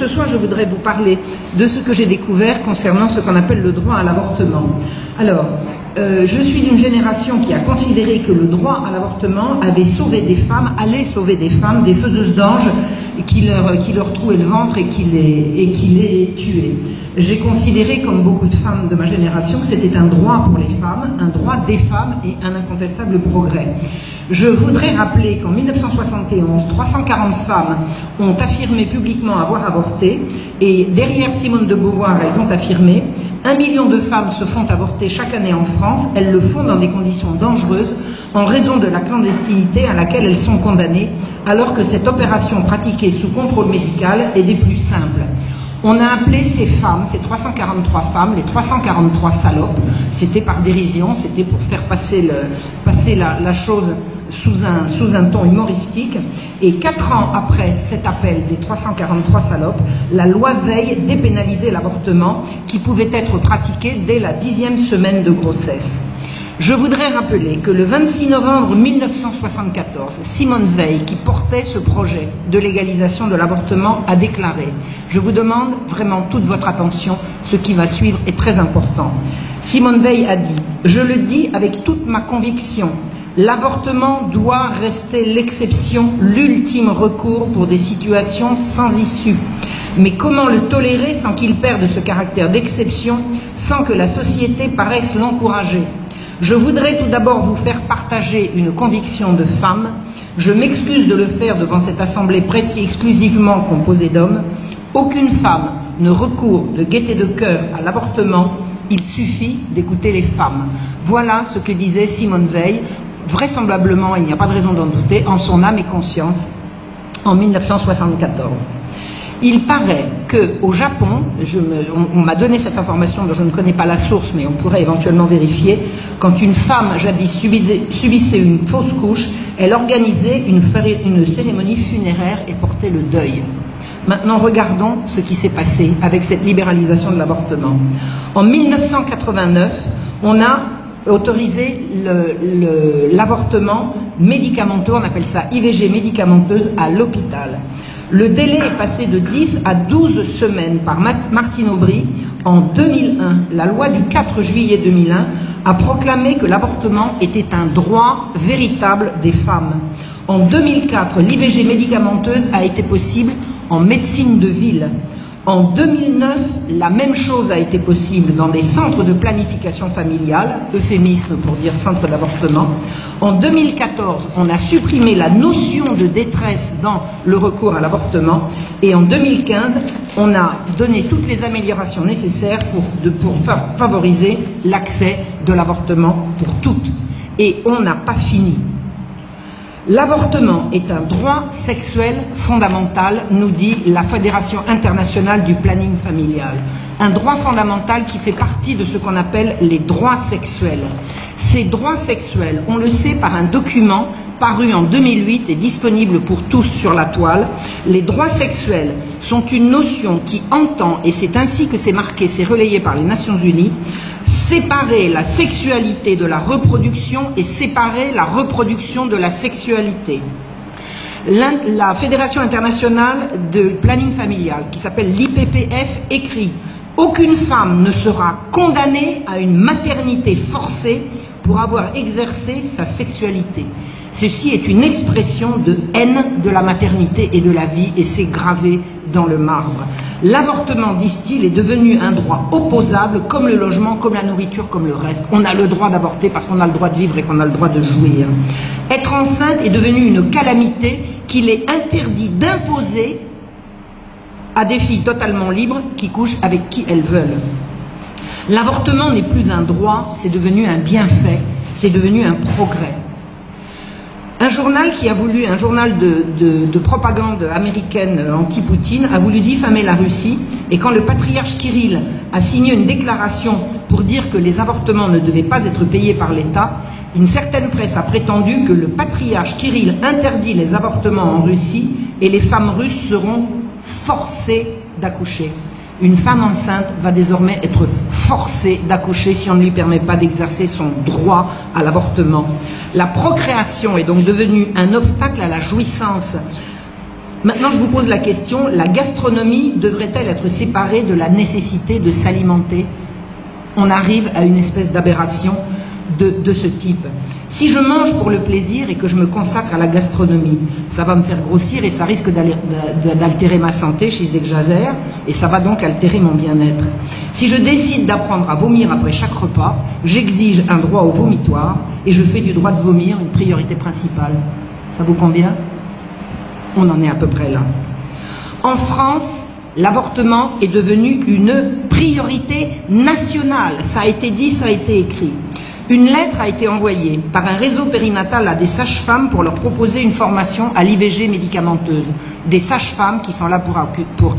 Ce soir, je voudrais vous parler de ce que j'ai découvert concernant ce qu'on appelle le droit à l'avortement. Alors, je suis d'une génération qui a considéré que le droit à l'avortement avait sauvé des femmes, allait sauver des femmes, des faiseuses d'anges qui leur trouaient le ventre et qui les tuaient. J'ai considéré, comme beaucoup de femmes de ma génération, que c'était un droit pour les femmes, un droit des femmes et un incontestable progrès. Je voudrais rappeler qu'en 1971, 340 femmes ont affirmé publiquement avoir avorté, et derrière Simone de Beauvoir, elles ont affirmé 1 million de femmes se font avorter chaque année en France. Elles le font dans des conditions dangereuses en raison de la clandestinité à laquelle elles sont condamnées, alors que cette opération pratiquée sous contrôle médical est des plus simples. On a appelé ces femmes, ces 343 femmes, les 343 salopes. C'était par dérision, c'était pour faire passer la chose sous un ton humoristique. Et 4 ans après cet appel des 343 salopes, la loi Veil dépénalisait l'avortement qui pouvait être pratiqué dès la 10e semaine de grossesse. Je voudrais rappeler que le 26 novembre 1974, Simone Veil, qui portait ce projet de légalisation de l'avortement, a déclaré « Je vous demande vraiment toute votre attention, ce qui va suivre est très important ». Simone Veil a dit « Je le dis avec toute ma conviction, l'avortement doit rester l'exception, l'ultime recours pour des situations sans issue. Mais comment le tolérer sans qu'il perde ce caractère d'exception, sans que la société paraisse l'encourager ? Je voudrais tout d'abord vous faire partager une conviction de femme. Je m'excuse de le faire devant cette assemblée presque exclusivement composée d'hommes. Aucune femme ne recourt de gaieté de cœur à l'avortement. Il suffit d'écouter les femmes. » Voilà ce que disait Simone Veil, vraisemblablement, il n'y a pas de raison d'en douter, en son âme et conscience, en 1974. Il paraît qu'au Japon, on m'a donné cette information dont je ne connais pas la source, mais on pourrait éventuellement vérifier, quand une femme jadis subissait une fausse couche, elle organisait une cérémonie funéraire et portait le deuil. Maintenant, regardons ce qui s'est passé avec cette libéralisation de l'avortement. En 1989, on a autorisé l'avortement médicamenteux, on appelle ça IVG médicamenteuse, à l'hôpital. Le délai est passé de 10 à 12 semaines par Martine Aubry. En 2001, la loi du 4 juillet 2001 a proclamé que l'avortement était un droit véritable des femmes. En 2004, l'IVG médicamenteuse a été possible en médecine de ville. En 2009, la même chose a été possible dans des centres de planification familiale, euphémisme pour dire centre d'avortement. En 2014, on a supprimé la notion de détresse dans le recours à l'avortement. Et en 2015, on a donné toutes les améliorations nécessaires pour favoriser l'accès de l'avortement pour toutes. Et on n'a pas fini. L'avortement est un droit sexuel fondamental, nous dit la Fédération internationale du planning familial. Un droit fondamental qui fait partie de ce qu'on appelle les droits sexuels. Ces droits sexuels, on le sait par un document paru en 2008 et disponible pour tous sur la toile. Les droits sexuels sont une notion qui entend, et c'est ainsi que c'est marqué, c'est relayé par les Nations Unies, séparer la sexualité de la reproduction et séparer la reproduction de la sexualité. La Fédération internationale de planning familial, qui s'appelle l'IPPF, écrit « Aucune femme ne sera condamnée à une maternité forcée pour avoir exercé sa sexualité. » Ceci est une expression de haine de la maternité et de la vie, et c'est gravé dans le marbre. L'avortement, disent-ils, est devenu un droit opposable, comme le logement, comme la nourriture, comme le reste. On a le droit d'avorter parce qu'on a le droit de vivre et qu'on a le droit de jouir. Être enceinte est devenu une calamité qu'il est interdit d'imposer à des filles totalement libres qui couchent avec qui elles veulent. L'avortement n'est plus un droit, c'est devenu un bienfait, c'est devenu un progrès. Un journal de propagande américaine anti-Poutine a voulu diffamer la Russie, et quand le patriarche Kirill a signé une déclaration pour dire que les avortements ne devaient pas être payés par l'État, une certaine presse a prétendu que le patriarche Kirill interdit les avortements en Russie et les femmes russes seront forcées d'accoucher. Une femme enceinte va désormais être forcée d'accoucher si on ne lui permet pas d'exercer son droit à l'avortement. La procréation est donc devenue un obstacle à la jouissance. Maintenant, je vous pose la question, la gastronomie devrait-elle être séparée de la nécessité de s'alimenter? On arrive à une espèce d'aberration de ce type. Si je mange pour le plaisir et que je me consacre à la gastronomie, ça va me faire grossir et ça risque d'altérer ma santé, j'exagère, et ça va donc altérer mon bien-être. Si je décide d'apprendre à vomir après chaque repas, j'exige un droit au vomitoire et je fais du droit de vomir une priorité principale. Ça vous convient? On en est à peu près là. En France, l'avortement est devenu une priorité nationale. Ça a été dit, ça a été écrit. Une lettre a été envoyée par un réseau périnatal à des sages-femmes pour leur proposer une formation à l'IVG médicamenteuse. Des sages-femmes qui sont là pour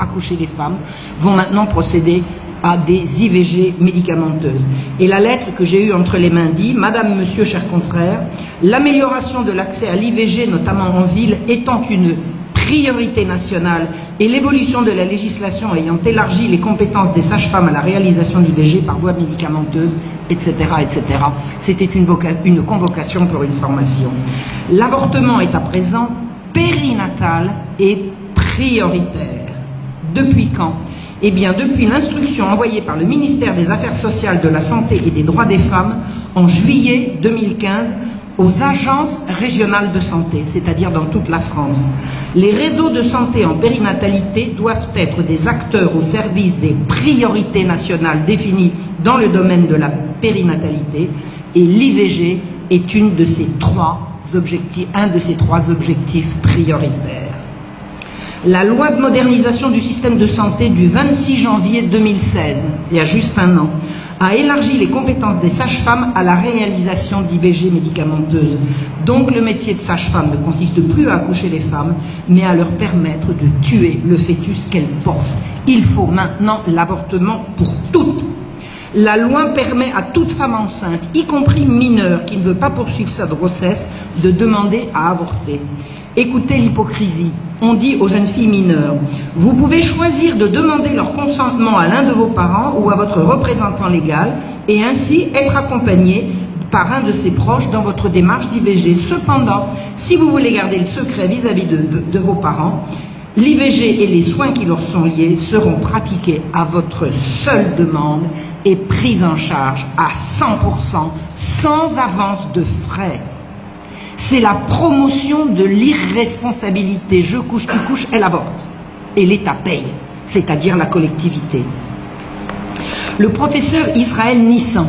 accoucher des femmes vont maintenant procéder à des IVG médicamenteuses. Et la lettre que j'ai eue entre les mains dit « Madame, Monsieur, chers confrères, l'amélioration de l'accès à l'IVG, notamment en ville, étant une priorité nationale et l'évolution de la législation ayant élargi les compétences des sages-femmes à la réalisation d'IVG par voie médicamenteuse, etc., etc. » C'était une convocation pour une formation. L'avortement est à présent périnatal et prioritaire. Depuis quand? Eh bien, depuis l'instruction envoyée par le ministère des Affaires sociales, de la Santé et des Droits des femmes en juillet 2015 aux agences régionales de santé, c'est-à-dire dans toute la France. Les réseaux de santé en périnatalité doivent être des acteurs au service des priorités nationales définies dans le domaine de la périnatalité, et l'IVG est un de ces trois objectifs prioritaires. La loi de modernisation du système de santé du 26 janvier 2016, il y a juste un an, a élargi les compétences des sages-femmes à la réalisation d'IVG médicamenteuses. Donc le métier de sage-femme ne consiste plus à accoucher les femmes, mais à leur permettre de tuer le fœtus qu'elles portent. Il faut maintenant l'avortement pour toutes. La loi permet à toute femme enceinte, y compris mineure, qui ne veut pas poursuivre sa grossesse, de demander à avorter. Écoutez l'hypocrisie. On dit aux jeunes filles mineures, vous pouvez choisir de demander leur consentement à l'un de vos parents ou à votre représentant légal et ainsi être accompagné par un de ses proches dans votre démarche d'IVG. Cependant, si vous voulez garder le secret vis-à-vis de vos parents, l'IVG et les soins qui leur sont liés seront pratiqués à votre seule demande et pris en charge à 100%, sans avance de frais. C'est la promotion de l'irresponsabilité. Je couche, tu couches, elle avorte. Et l'État paye, c'est-à-dire la collectivité. Le professeur Israël Nissan,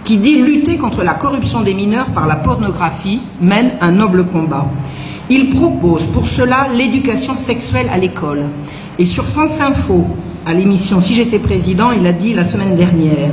qui dit lutter contre la corruption des mineurs par la pornographie, mène un noble combat. Il propose pour cela l'éducation sexuelle à l'école. Et sur France Info, à l'émission Si j'étais président, il a dit la semaine dernière: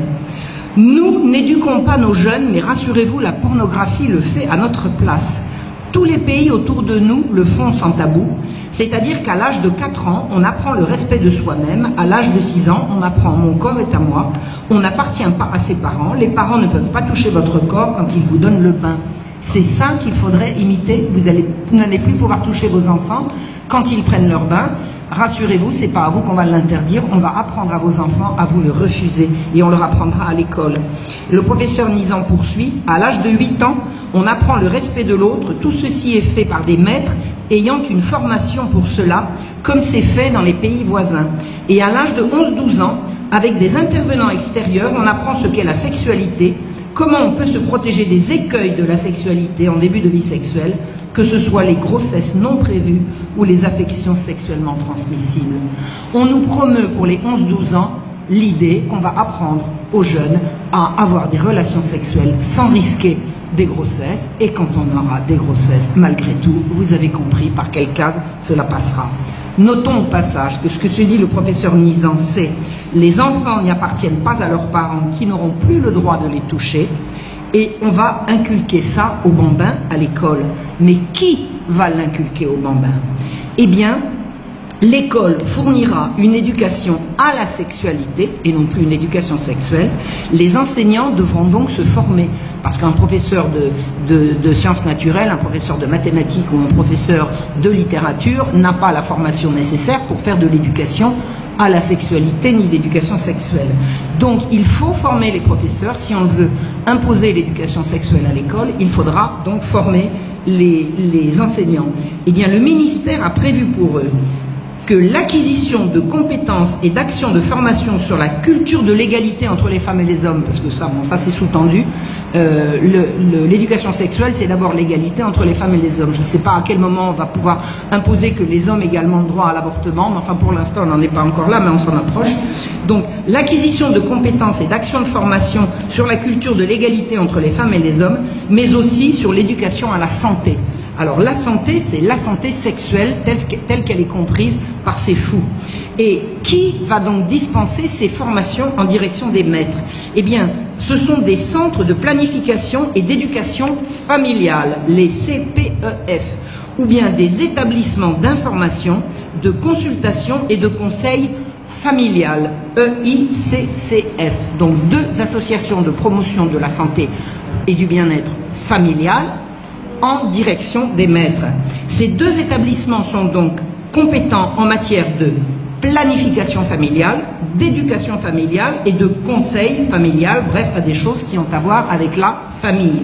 nous n'éduquons pas nos jeunes, mais rassurez-vous, la pornographie le fait à notre place. Tous les pays autour de nous le font sans tabou, c'est-à-dire qu'à l'âge de 4 ans, on apprend le respect de soi-même, à l'âge de 6 ans, on apprend mon corps est à moi, on n'appartient pas à ses parents, les parents ne peuvent pas toucher votre corps quand ils vous donnent le bain. C'est ça qu'il faudrait imiter. Vous n'allez plus pouvoir toucher vos enfants quand ils prennent leur bain. Rassurez-vous, c'est pas à vous qu'on va l'interdire, on va apprendre à vos enfants à vous le refuser et on leur apprendra à l'école. Le professeur Nizan poursuit, à l'âge de 8 ans, on apprend le respect de l'autre, tout ceci est fait par des maîtres ayant une formation pour cela, comme c'est fait dans les pays voisins. Et à l'âge de 11-12 ans, avec des intervenants extérieurs, on apprend ce qu'est la sexualité, comment on peut se protéger des écueils de la sexualité en début de vie sexuelle, que ce soit les grossesses non prévues ou les affections sexuellement transmissibles. On nous promeut pour les 11-12 ans l'idée qu'on va apprendre aux jeunes à avoir des relations sexuelles sans risquer des grossesses, et quand on aura des grossesses, malgré tout, vous avez compris par quelle case cela passera. Notons au passage que ce que se dit le professeur Nizan, c'est les enfants n'y appartiennent pas à leurs parents qui n'auront plus le droit de les toucher, et on va inculquer ça aux bambins à l'école. Mais qui va l'inculquer aux bambins? Eh bien, l'école fournira une éducation à la sexualité et non plus une éducation sexuelle. Les enseignants devront donc se former, parce qu'un professeur de sciences naturelles, un professeur de mathématiques ou un professeur de littérature n'a pas la formation nécessaire pour faire de l'éducation à la sexualité ni d'éducation sexuelle. Donc il faut former les professeurs. Si on veut imposer l'éducation sexuelle à l'école, il faudra donc former les enseignants. Eh bien, le ministère a prévu pour eux que l'acquisition de compétences et d'actions de formation sur la culture de l'égalité entre les femmes et les hommes, parce que ça, bon, ça c'est sous-tendu, l'éducation sexuelle, c'est d'abord l'égalité entre les femmes et les hommes. Je ne sais pas à quel moment on va pouvoir imposer que les hommes aient également le droit à l'avortement, mais enfin pour l'instant on n'en est pas encore là, mais on s'en approche. Donc l'acquisition de compétences et d'actions de formation sur la culture de l'égalité entre les femmes et les hommes, mais aussi sur l'éducation à la santé. Alors la santé, c'est la santé sexuelle telle qu'elle est comprise par ces fous. Et qui va donc dispenser ces formations en direction des maîtres? Eh bien, ce sont des centres de planification et d'éducation familiale, les CPEF, ou bien des établissements d'information, de consultation et de conseil familial, EICCF. Donc deux associations de promotion de la santé et du bien-être familial en direction des maîtres. Ces deux établissements sont donc compétents en matière de planification familiale, d'éducation familiale et de conseil familial, bref, à des choses qui ont à voir avec la famille.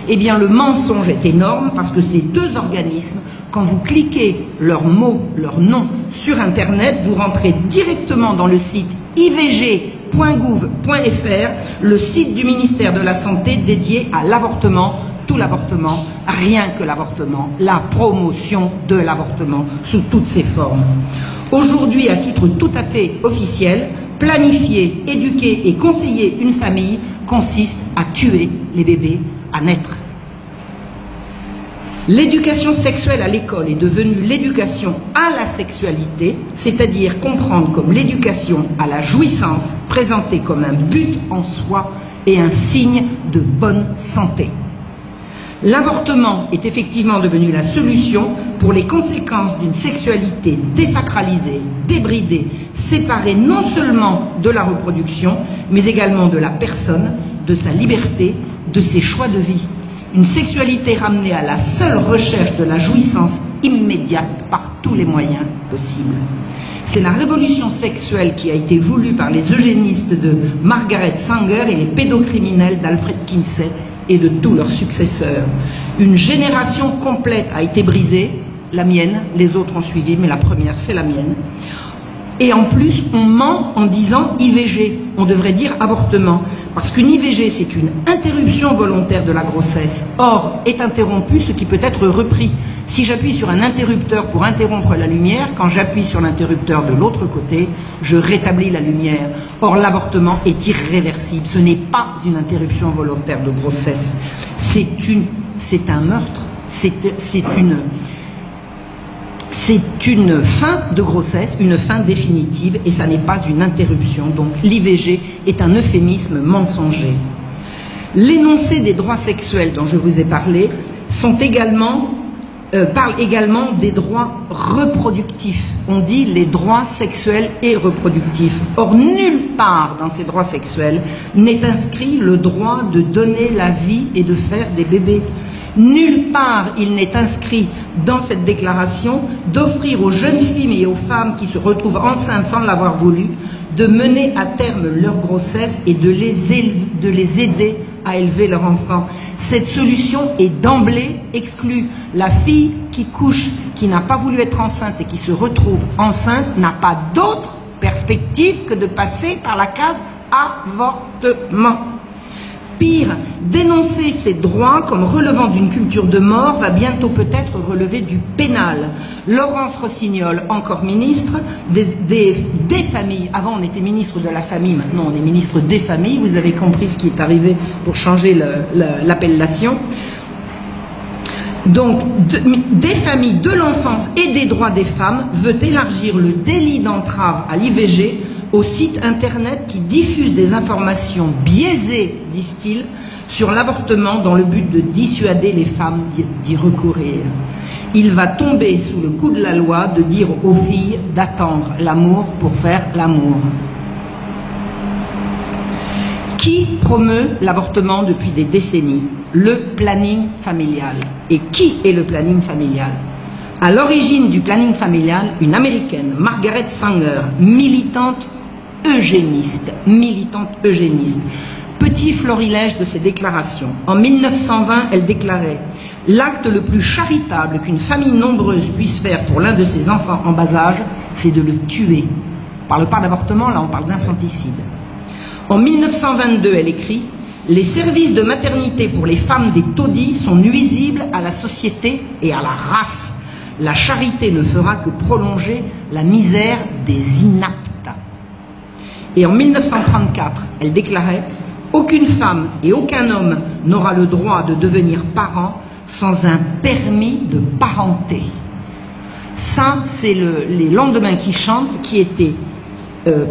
Eh bien, le mensonge est énorme parce que ces deux organismes, quand vous cliquez leurs mots, leur nom sur Internet, vous rentrez directement dans le site ivg.gouv.fr, le site du ministère de la Santé dédié à l'avortement, tout l'avortement, rien que l'avortement, la promotion de l'avortement sous toutes ses formes. Aujourd'hui, à titre tout à fait officiel, planifier, éduquer et conseiller une famille consiste à tuer les bébés à naître. L'éducation sexuelle à l'école est devenue l'éducation à la sexualité, c'est-à-dire comprendre comme l'éducation à la jouissance, présentée comme un but en soi et un signe de bonne santé. L'avortement est effectivement devenu la solution pour les conséquences d'une sexualité désacralisée, débridée, séparée non seulement de la reproduction, mais également de la personne, de sa liberté, de ses choix de vie. Une sexualité ramenée à la seule recherche de la jouissance immédiate par tous les moyens possibles. C'est la révolution sexuelle qui a été voulue par les eugénistes de Margaret Sanger et les pédocriminels d'Alfred Kinsey et de tous leurs successeurs. Une génération complète a été brisée, la mienne, les autres ont suivi, mais la première c'est la mienne. Et en plus, on ment en disant IVG. On devrait dire avortement. Parce qu'une IVG, c'est une interruption volontaire de la grossesse. Or, est interrompu ce qui peut être repris. Si j'appuie sur un interrupteur pour interrompre la lumière, quand j'appuie sur l'interrupteur de l'autre côté, je rétablis la lumière. Or, l'avortement est irréversible. Ce n'est pas une interruption volontaire de grossesse. C'est un meurtre. C'est une fin de grossesse, une fin définitive, et ça n'est pas une interruption. Donc l'IVG est un euphémisme mensonger. L'énoncé des droits sexuels dont je vous ai parlé parle également des droits reproductifs. On dit les droits sexuels et reproductifs. Or, nulle part dans ces droits sexuels n'est inscrit le droit de donner la vie et de faire des bébés. Nulle part il n'est inscrit dans cette déclaration d'offrir aux jeunes filles et aux femmes qui se retrouvent enceintes sans l'avoir voulu de mener à terme leur grossesse et de les aider à élever leur enfant. Cette solution est d'emblée exclue. La fille qui couche, qui n'a pas voulu être enceinte et qui se retrouve enceinte n'a pas d'autre perspective que de passer par la case avortement. Pire, dénoncer ces droits comme relevant d'une culture de mort va bientôt peut-être relever du pénal. Laurence Rossignol, encore ministre des familles. Avant on était ministre de la famille, maintenant on est ministre des familles. Vous avez compris ce qui est arrivé pour changer l'appellation. Donc, des familles, de l'enfance et des droits des femmes veut élargir le délit d'entrave à l'IVG au site internet qui diffuse des informations biaisées, disent-ils, sur l'avortement dans le but de dissuader les femmes d'y recourir. Il va tomber sous le coup de la loi de dire aux filles d'attendre l'amour pour faire l'amour. Qui promeut l'avortement depuis des décennies? Le planning familial. Et qui est le planning familial? À l'origine du planning familial, une américaine, Margaret Sanger, militante eugéniste. Petit florilège de ses déclarations. En 1920, elle déclarait « L'acte le plus charitable qu'une famille nombreuse puisse faire pour l'un de ses enfants en bas âge, c'est de le tuer. » On ne parle pas d'avortement, là on parle d'infanticide. En 1922, elle écrit « Les services de maternité pour les femmes des taudis sont nuisibles à la société et à la race. La charité ne fera que prolonger la misère des inaptes. » Et en 1934, elle déclarait « Aucune femme et aucun homme n'aura le droit de devenir parent sans un permis de parenté. » Ça, c'est les lendemains qui chantent, qui étaient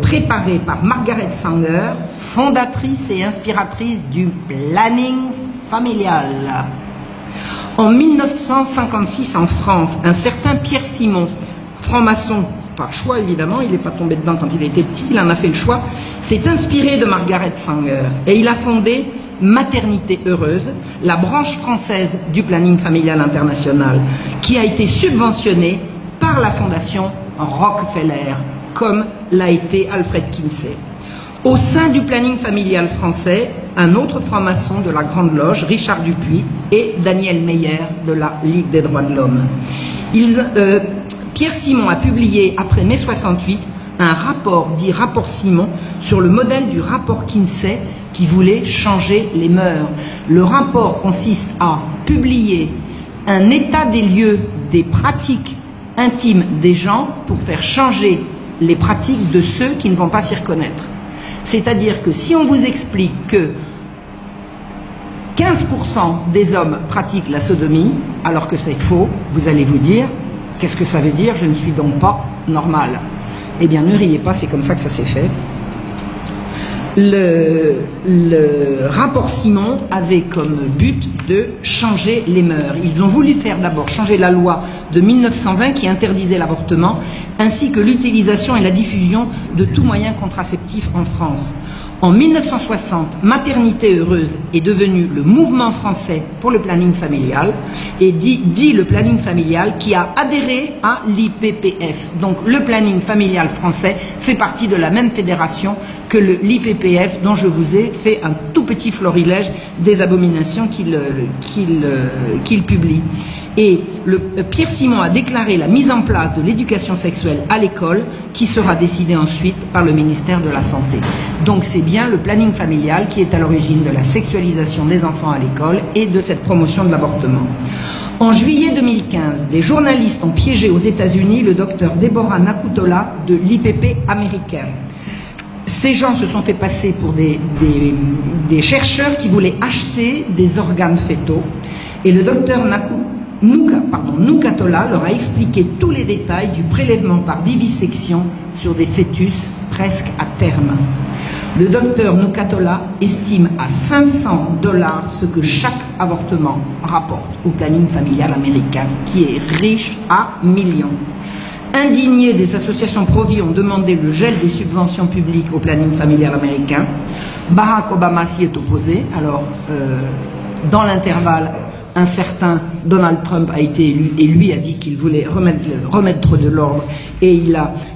préparés par Margaret Sanger, fondatrice et inspiratrice du planning familial. En 1956, en France, un certain Pierre Simon, franc-maçon, par choix évidemment, il n'est pas tombé dedans quand il était petit, il en a fait le choix, s'est inspiré de Margaret Sanger et il a fondé Maternité Heureuse, la branche française du planning familial international, qui a été subventionnée par la fondation Rockefeller, comme l'a été Alfred Kinsey. Au sein du planning familial français, un autre franc-maçon de la Grande Loge, Richard Dupuis, et Daniel Meyer de la Ligue des droits de l'homme. Pierre Simon a publié, après mai 68, un rapport, dit rapport Simon, sur le modèle du rapport Kinsey qui voulait changer les mœurs. Le rapport consiste à publier un état des lieux des pratiques intimes des gens pour faire changer les pratiques de ceux qui ne vont pas s'y reconnaître. C'est-à-dire que si on vous explique que 15% des hommes pratiquent la sodomie, alors que c'est faux, vous allez vous dire, qu'est-ce que ça veut dire? Je ne suis donc pas normal. Eh bien, ne riez pas, c'est comme ça que ça s'est fait. Le rapport Simon avait comme but de changer les mœurs. Ils ont voulu faire d'abord changer la loi de 1920 qui interdisait l'avortement, ainsi que l'utilisation et la diffusion de tout moyen contraceptif en France. En 1960, Maternité Heureuse est devenu le mouvement français pour le planning familial, et dit le planning familial qui a adhéré à l'IPPF. Donc le planning familial français fait partie de la même fédération que l'IPPF, dont je vous ai fait un tout petit florilège des abominations qu'il publie. Et Pierre Simon a déclaré la mise en place de l'éducation sexuelle à l'école, qui sera décidée ensuite par le ministère de la Santé. Donc c'est bien le planning familial qui est à l'origine de la sexualisation des enfants à l'école et de cette promotion de l'avortement. En juillet 2015, des journalistes ont piégé aux États-Unis le docteur Deborah Nakutola de l'IPP américain. Ces gens se sont fait passer pour des chercheurs qui voulaient acheter des organes fétaux, et le docteur Nukatola leur a expliqué tous les détails du prélèvement par vivisection sur des fœtus presque à terme. Le docteur Nukatola estime à $500 ce que chaque avortement rapporte au planning familial américain, qui est riche à millions. Indignés, des associations pro-vie ont demandé le gel des subventions publiques au planning familial américain. Barack Obama s'y est opposé. Alors, dans l'intervalle, un certain Donald Trump a été élu et lui a dit qu'il voulait remettre de l'ordre, et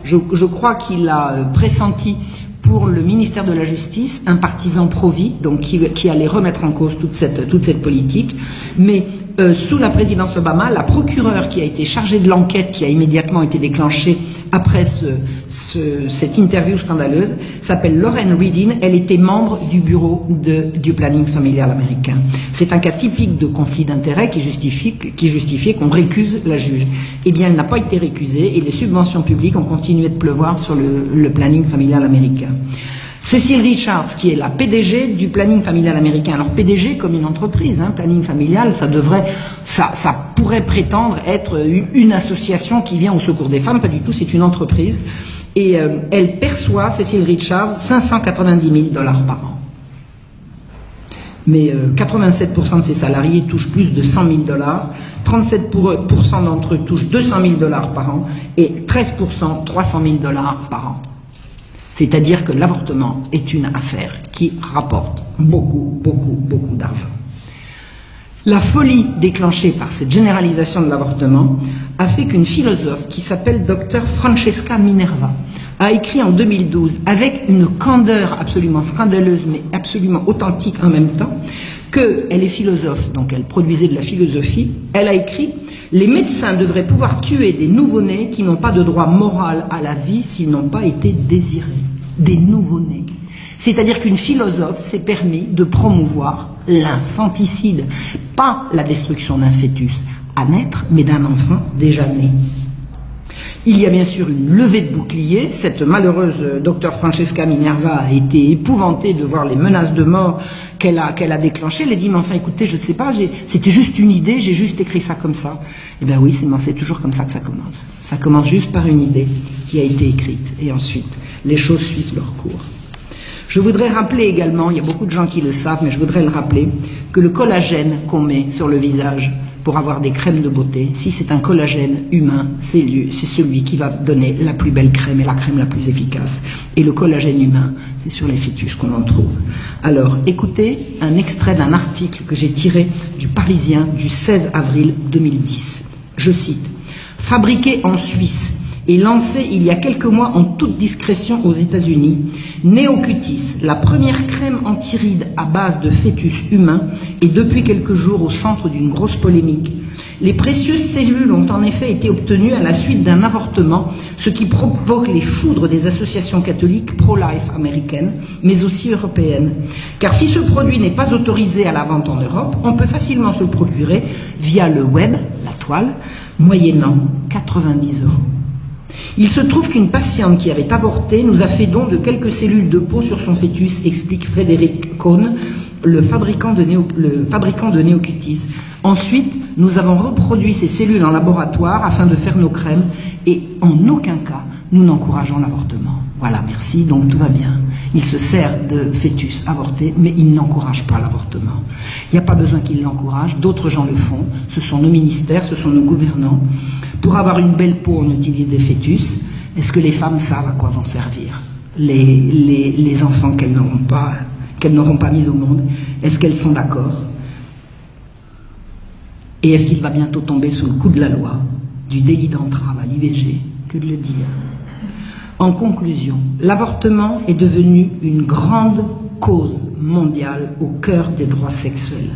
je crois qu'il a pressenti pour le ministère de la Justice un partisan pro-vie, donc qui allait remettre en cause toute cette politique. Mais sous la présidence Obama, la procureure qui a été chargée de l'enquête, qui a immédiatement été déclenchée après cette interview scandaleuse, s'appelle Lauren Reading. Elle était membre du bureau du planning familial américain. C'est un cas typique de conflit d'intérêts qui justifiait qu'on récuse la juge. Eh bien, elle n'a pas été récusée et les subventions publiques ont continué de pleuvoir sur le planning familial américain. Cécile Richards, qui est la PDG du planning familial américain. Alors PDG comme une entreprise, planning familial, ça pourrait prétendre être une association qui vient au secours des femmes, pas du tout, c'est une entreprise. Et elle perçoit, Cécile Richards, $590 000 par an. Mais 87% de ses salariés touchent plus de $100 000, 37% d'entre eux touchent $200 000 par an, et 13% $300 000 par an. C'est-à-dire que l'avortement est une affaire qui rapporte beaucoup d'argent. La folie déclenchée par cette généralisation de l'avortement a fait qu'une philosophe qui s'appelle Dr Francesca Minerva a écrit en 2012, avec une candeur absolument scandaleuse, mais absolument authentique en même temps, qu'elle est philosophe, donc elle produisait de la philosophie. Elle a écrit « Les médecins devraient pouvoir tuer des nouveau-nés qui n'ont pas de droit moral à la vie s'ils n'ont pas été désirés. » Des nouveau-nés. C'est-à-dire qu'une philosophe s'est permis de promouvoir l'infanticide, pas la destruction d'un fœtus à naître, mais d'un enfant déjà né. Il y a bien sûr une levée de bouclier. Cette malheureuse docteure Francesca Minerva a été épouvantée de voir les menaces de mort qu'elle a déclenchées. Elle a dit, mais enfin écoutez, je ne sais pas, c'était juste une idée, j'ai juste écrit ça comme ça. Eh bien oui, c'est toujours comme ça que ça commence. Ça commence juste par une idée qui a été écrite, et ensuite les choses suivent leur cours. Je voudrais rappeler également, il y a beaucoup de gens qui le savent, mais je voudrais le rappeler, que le collagène qu'on met sur le visage pour avoir des crèmes de beauté, si c'est un collagène humain, c'est celui qui va donner la plus belle crème et la crème la plus efficace. Et le collagène humain, c'est sur les fœtus qu'on en trouve. Alors, écoutez un extrait d'un article que j'ai tiré du Parisien du 16 avril 2010. Je cite « Fabriqué en Suisse et lancé il y a quelques mois en toute discrétion aux États-Unis, Neocutis, la première crème anti-rides à base de fœtus humain, est depuis quelques jours au centre d'une grosse polémique. Les précieuses cellules ont en effet été obtenues à la suite d'un avortement, ce qui provoque les foudres des associations catholiques pro-life américaines, mais aussi européennes. Car si ce produit n'est pas autorisé à la vente en Europe, on peut facilement se le procurer via le web, la toile, moyennant 90 €. Il se trouve qu'une patiente qui avait avorté nous a fait don de quelques cellules de peau sur son fœtus, explique Frédéric Cohn, le fabricant de Neocutis. Ensuite, nous avons reproduit ces cellules en laboratoire afin de faire nos crèmes et en aucun cas nous n'encourageons l'avortement. Voilà, merci, donc tout va bien. Il se sert de fœtus avortés, mais il n'encourage pas l'avortement. Il n'y a pas besoin qu'il l'encourage, d'autres gens le font, ce sont nos ministères, ce sont nos gouvernants. Pour avoir une belle peau, on utilise des fœtus. Est-ce que les femmes savent à quoi vont servir les enfants qu'elles n'auront pas mis au monde? Est-ce qu'elles sont d'accord? Et est-ce qu'il va bientôt tomber sous le coup de la loi du délit d'entrave à l'IVG? Que de le dire. En conclusion, l'avortement est devenu une grande cause mondiale au cœur des droits sexuels.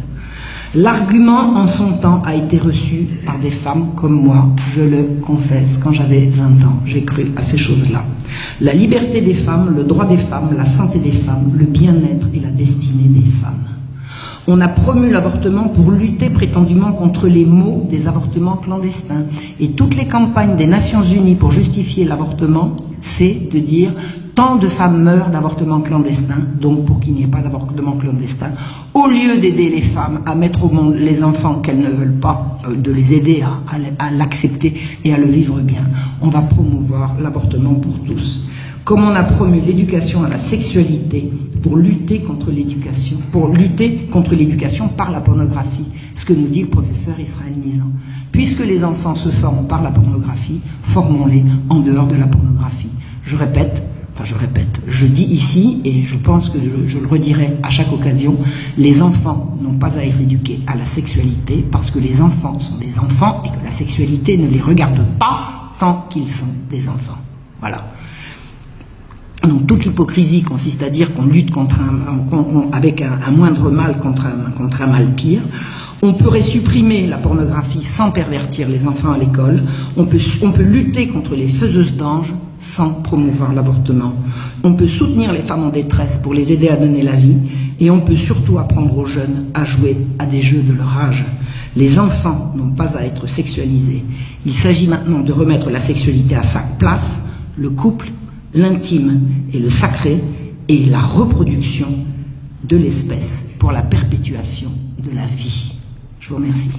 L'argument en son temps a été reçu par des femmes comme moi, je le confesse, quand j'avais 20 ans, j'ai cru à ces choses-là. La liberté des femmes, le droit des femmes, la santé des femmes, le bien-être et la destinée des femmes. On a promu l'avortement pour lutter prétendument contre les maux des avortements clandestins. Et toutes les campagnes des Nations Unies pour justifier l'avortement, c'est de dire tant de femmes meurent d'avortements clandestins, donc pour qu'il n'y ait pas d'avortement clandestin, au lieu d'aider les femmes à mettre au monde les enfants qu'elles ne veulent pas, de les aider à l'accepter et à le vivre bien, on va promouvoir l'avortement pour tous. Comme on a promu l'éducation à la sexualité pour lutter contre l'éducation par la pornographie, ce que nous dit le professeur Israël Nizan. Puisque les enfants se forment par la pornographie, formons-les en dehors de la pornographie. Je dis ici, et je pense que je le redirai à chaque occasion, les enfants n'ont pas à être éduqués à la sexualité parce que les enfants sont des enfants et que la sexualité ne les regarde pas tant qu'ils sont des enfants. Voilà. Donc toute l'hypocrisie consiste à dire qu'on lutte avec un moindre mal contre un mal pire. On pourrait supprimer la pornographie sans pervertir les enfants à l'école. On peut lutter contre les faiseuses d'anges sans promouvoir l'avortement. On peut soutenir les femmes en détresse pour les aider à donner la vie. Et on peut surtout apprendre aux jeunes à jouer à des jeux de leur âge. Les enfants n'ont pas à être sexualisés. Il s'agit maintenant de remettre la sexualité à sa place, le couple, l'intime et le sacré et la reproduction de l'espèce pour la perpétuation de la vie. Je vous remercie.